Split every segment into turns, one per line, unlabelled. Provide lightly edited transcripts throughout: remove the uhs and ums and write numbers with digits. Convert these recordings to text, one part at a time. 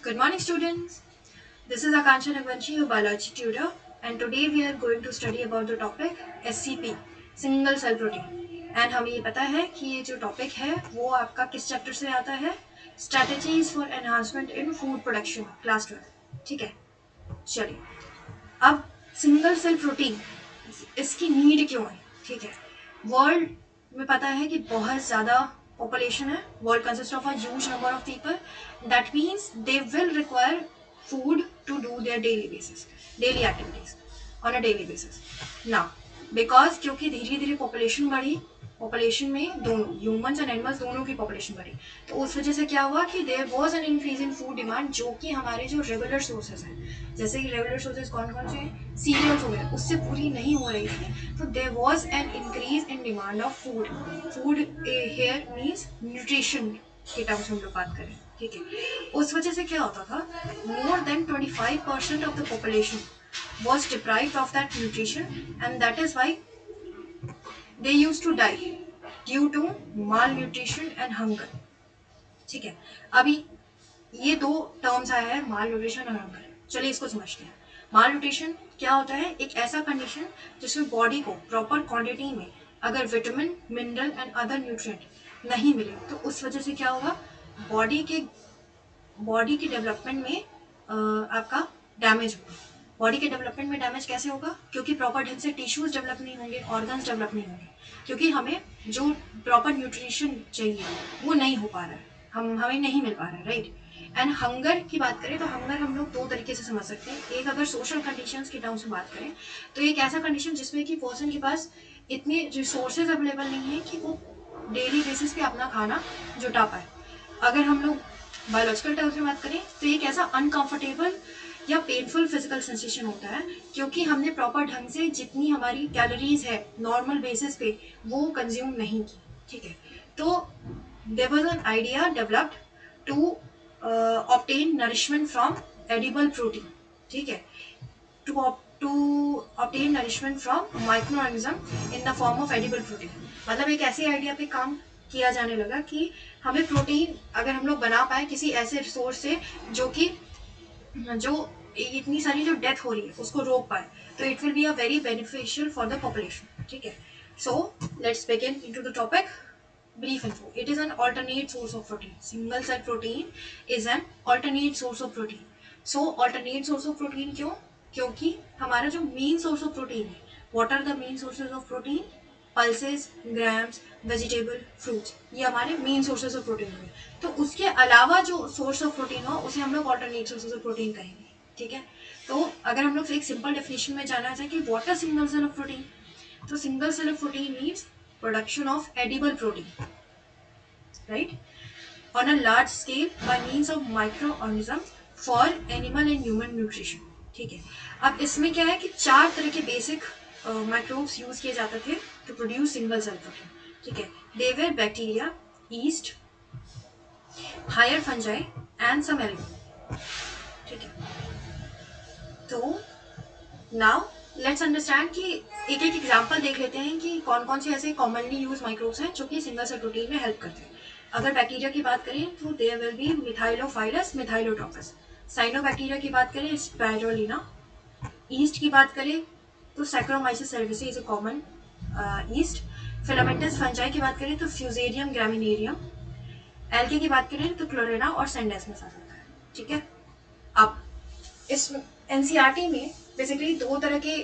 Good morning, students. This is Akansha Nagvanshi, your biology tutor, and today we are going to study about the topic SCP, Single Cell Protein. And हमें ये पता है कि ये जो topic है वो आपका किस चैप्टर से आता है? Strategies for enhancement in food production, class 12. ठीक है, चलिए. अब सिंगल सेल प्रोटीन इसकी नीड क्यों है? ठीक है, वर्ल्ड में पता है कि बहुत ज़्यादा पॉपुलेशन है. World consist of a huge number of people. That means they will require food to do their daily activities on a daily basis. Now, because क्योंकि धीरे धीरे पॉपुलेशन बढ़ी, पॉपुलेशन में दोनों ह्यूमंस एंड एनिमल्स दोनों की population बढ़ी, तो उस वजह से क्या हुआ कि there was an increase in food demand, जो कि हमारे जो रेगुलर सोर्सेज हैं, जैसे कि रेगुलर सोर्सेज कौन कौन से हैं, सीरियल्स हो गए, उससे पूरी नहीं हो रही थी, तो there was an increase in demand of food. Food here means nutrition के टर्म्स हम लोग बात करें. ठीक है, उस वजह से क्या होता था, more than 25% of the population was deprived of that nutrition, and that is why they used to die due to malnutrition and hunger. ठीक है, अभी ये दो टर्म्स आया है, माल न्यूट्रिशन और हंगर. चलिए इसको समझते हैं. माल न्यूट्रिशन क्या होता है? एक ऐसा कंडीशन जिसमें बॉडी को प्रॉपर क्वांटिटी में अगर vitamin, mineral and other nutrient नहीं मिले, तो उस वजह से क्या होगा, बॉडी के डेवलपमेंट में आपका डैमेज होगा. बॉडी के डेवलपमेंट में डैमेज कैसे होगा? क्योंकि प्रॉपर ढंग से टिश्यूज डेवलप नहीं होंगे, ऑर्गन्स डेवलप नहीं होंगे, क्योंकि हमें जो प्रॉपर न्यूट्रिशन चाहिए वो नहीं हो पा रहा है, हमें नहीं मिल पा रहा है, राइट. एंड हंगर की बात करें तो हंगर हम लोग दो तरीके से समझ सकते हैं. एक, अगर सोशल कंडीशंस के टर्म्स में बात करें, तो एक ऐसा कंडीशन जिसमें कि पर्सन के पास इतने रिसोर्सेज अवेलेबल नहीं है कि वो डेली बेसिस पे अपना खाना जुटा पाए. अगर हम लोग बायोलॉजिकल टर्म्स में बात करें तो एक ऐसा अनकंफर्टेबल या पेनफुल फिजिकल सेंसेशन होता है, क्योंकि हमने प्रॉपर ढंग से जितनी हमारी कैलोरीज है नॉर्मल बेसिस पे वो कंज्यूम नहीं की. ठीक है, तो there was an idea developed to obtain nourishment from edible protein. ठीक है, to obtain nourishment from microorganism in the form of edible protein. मतलब एक ऐसे आइडिया पे काम किया जाने लगा कि हमें प्रोटीन अगर हम लोग बना पाए किसी ऐसे रिसोर्स से जो इतनी सारी जो डेथ हो रही है उसको रोक पाए, तो it will be a very beneficial for the population. ठीक है, so let's begin into the topic. Brief info. It is an alternate source of protein. Single cell protein is an alternate source of protein. So alternate source of protein क्यों? क्योंकि हमारा जो main source of protein है, what are the main sources of protein? Pulses, grams, vegetable, fruits. ये हमारे main sources of protein हैं. तो उसके अलावा जो source of protein हो उसे हम लोग alternate sources of protein कहेंगे. ठीक है, तो अगर हम लोग एक simple definition में जाना चाहें कि what are single cell of protein, तो single cell of protein means production of edible protein, right, on a large scale by means of microorganisms for animal and human nutrition. ठीक है, अब इसमें क्या है कि चार तरह के बेसिक माइक्रोब्स यूज किए जाते थे to produce single cell protein. ठीक है, they were bacteria, yeast, higher fungi and some algae. ठीक है, तो नाउ लेट्स अंडरस्टैंड कि एक एक एग्जांपल देख लेते हैं कि कौन कौन से ऐसे कॉमनली यूज माइक्रोब्स हैं जो कि सिंगल सेल प्रोटीन में हेल्प करते हैं. अगर बैक्टीरिया की बात करें तो देयर विल बी मिथाइलोफाइलस, मिथाइलोट्रोपस. साइनोबैक्टीरिया की बात करें स्पाइरुलिना. ईस्ट की बात करें तो saccharomyces cerevisiae is a common east. Filamentous fungi की बात करें तो फ्यूजेरियम ग्रामिनेरियम. एल्गे की बात करें तो क्लोरेना और सेंडेस्मस आ जाता है. ठीक है, अब इस एनसीईआरटी में बेसिकली दो तरह के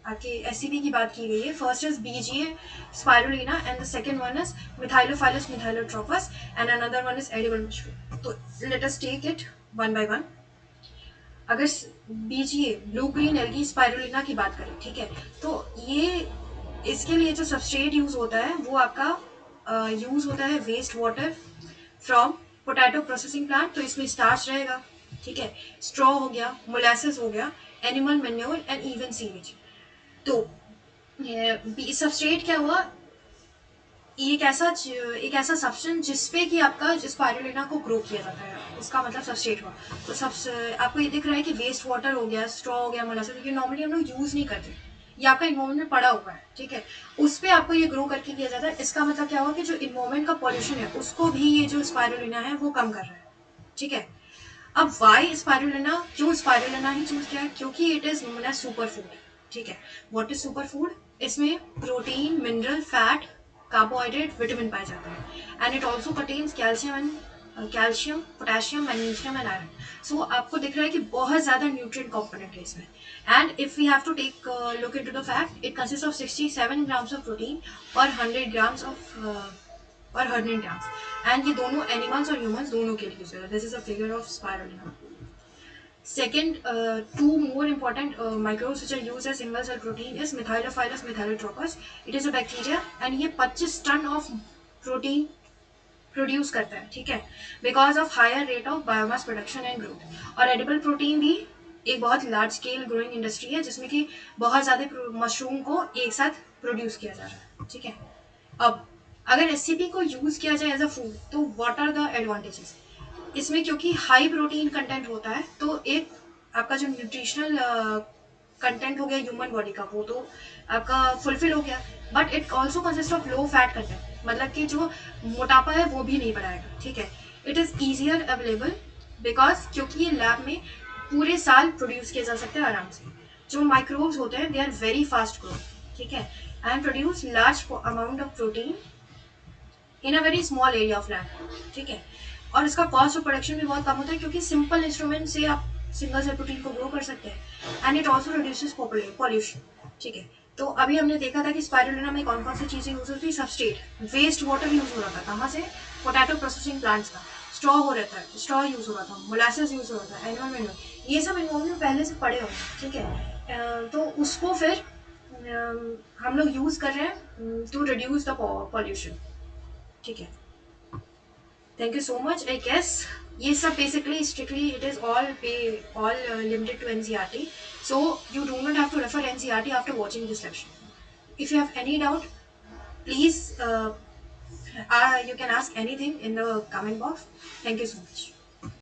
आपके एससीपी की बात की गई है. First is BGA Spirulina and the second one is Methylophilus methylotrophus and another one is edible mushroom. तो let us take it one by one. अगर BGA blue green algae Spirulina की बात करें, ठीक है, तो ये इसके लिए जो सबस्ट्रेट यूज होता है वो आपका यूज होता है waste water from potato processing plant. तो इसमें स्टार्च रहेगा. ठीक है, स्ट्रॉ हो गया, मोलासेस हो गया, animal manure and even sewage. तो सबस्ट्रेट क्या हुआ, एक ऐसा सब्सटेंस जिसपे कि आपका स्पाइरुलिना को ग्रो किया जाता है, उसका मतलब सबस्ट्रेट हुआ. तो आपको ये दिख रहा है कि वेस्ट वाटर हो गया, स्ट्रॉ हो गया, मोलासेस, ये नॉर्मली हम लोग यूज नहीं करते, ये आपका इन्वायरमेंट में पड़ा हुआ है. ठीक है, उस पर आपको ये ग्रो करके किया जाता है. इसका मतलब क्या हुआ कि जो इन्वायरमेंट का पॉल्यूशन है उसको भी ये जो स्पाइरुलिना है वो कम कर रहा है. ठीक है। अब वाई स्पाइरुलिना, क्यों स्पाइरुलिना ही चूज किया? क्योंकि it is known as super food. ठीक है। What is super food? इसमें protein, mineral, fat, carbohydrate, vitamin पाए जाते हैं, and it also contains calcium and calcium, potassium, magnesium and iron. So आपको दिख रहा है कि बहुत ज्यादा न्यूट्रिएंट कंपोनेंट है इसमें। And if we have to take look into the fact, it consist of 67 grams of protein per 100 grams of पर 100 ग्राम्स, एंड ये दोनों एनिमल्स और ह्यूमंस दोनों के लिए। This is a figure of spirulina. Second, two more important microbes which are used as single cell protein is Methylophilus methylotrochus. It is a bacteria and ये 25 ton of protein produce करता है, ठीक है, because of higher rate of biomass production and growth. और edible protein भी एक बहुत large scale growing industry है जिसमें कि बहुत ज़्यादा मशरूम को एक साथ प्रोड्यूस किया जा रहा है, ठीक है। अब अगर एससीपी को यूज किया जाए एज अ फूड तो व्हाट आर द एडवांटेजेस? इसमें क्योंकि हाई प्रोटीन कंटेंट होता है तो एक आपका जो न्यूट्रिशनल कंटेंट हो गया ह्यूमन बॉडी का वो तो आपका फुलफिल हो गया, but it also consist of low fat content, मतलब कि जो मोटापा है वो भी नहीं बढ़ाएगा, ठीक है। It is easier available because क्योंकि ये लैब में पूरे साल प्रोड्यूस किए जा सकते हैं आराम से। जो माइक्रोब्स होते हैं they are very fast grow, ठीक है, and produce large amount of protein in a very small area of land, ठीक है। और इसका कॉस्ट ऑफ प्रोडक्शन भी बहुत कम होता है क्योंकि सिंपल इंस्ट्रूमेंट से आप सिंगल सेल प्रोटीन को ग्रो कर सकते हैं, and it also reduces pollution, ठीक है। तो अभी हमने देखा था कि स्पाइरुलिना में कौन कौन सी चीज़ें यूज होती है। सबस्ट्रेट, वेस्ट वाटर यूज हो रहा था, कहाँ से? पोटैटो प्रोसेसिंग प्लांट्स का। स्ट्रॉ हो रहता है, स्ट्रॉ यूज हो रहा था, मोलासेस यूज हो रहा था, एनिमल मैन्योर, ये सब इन्वॉल्व पहले से पड़े हुए, ठीक है। तो उसको फिर हम लोग यूज कर रहे हैं टू रिड्यूस द पॉल्यूशन, ठीक है। Thank you so much. I guess ये सब basically strictly it is all limited to NCERT, so you do not have to refer NCERT after watching this lecture. If you have any doubt, please you can ask anything in the comment box. Thank you so much.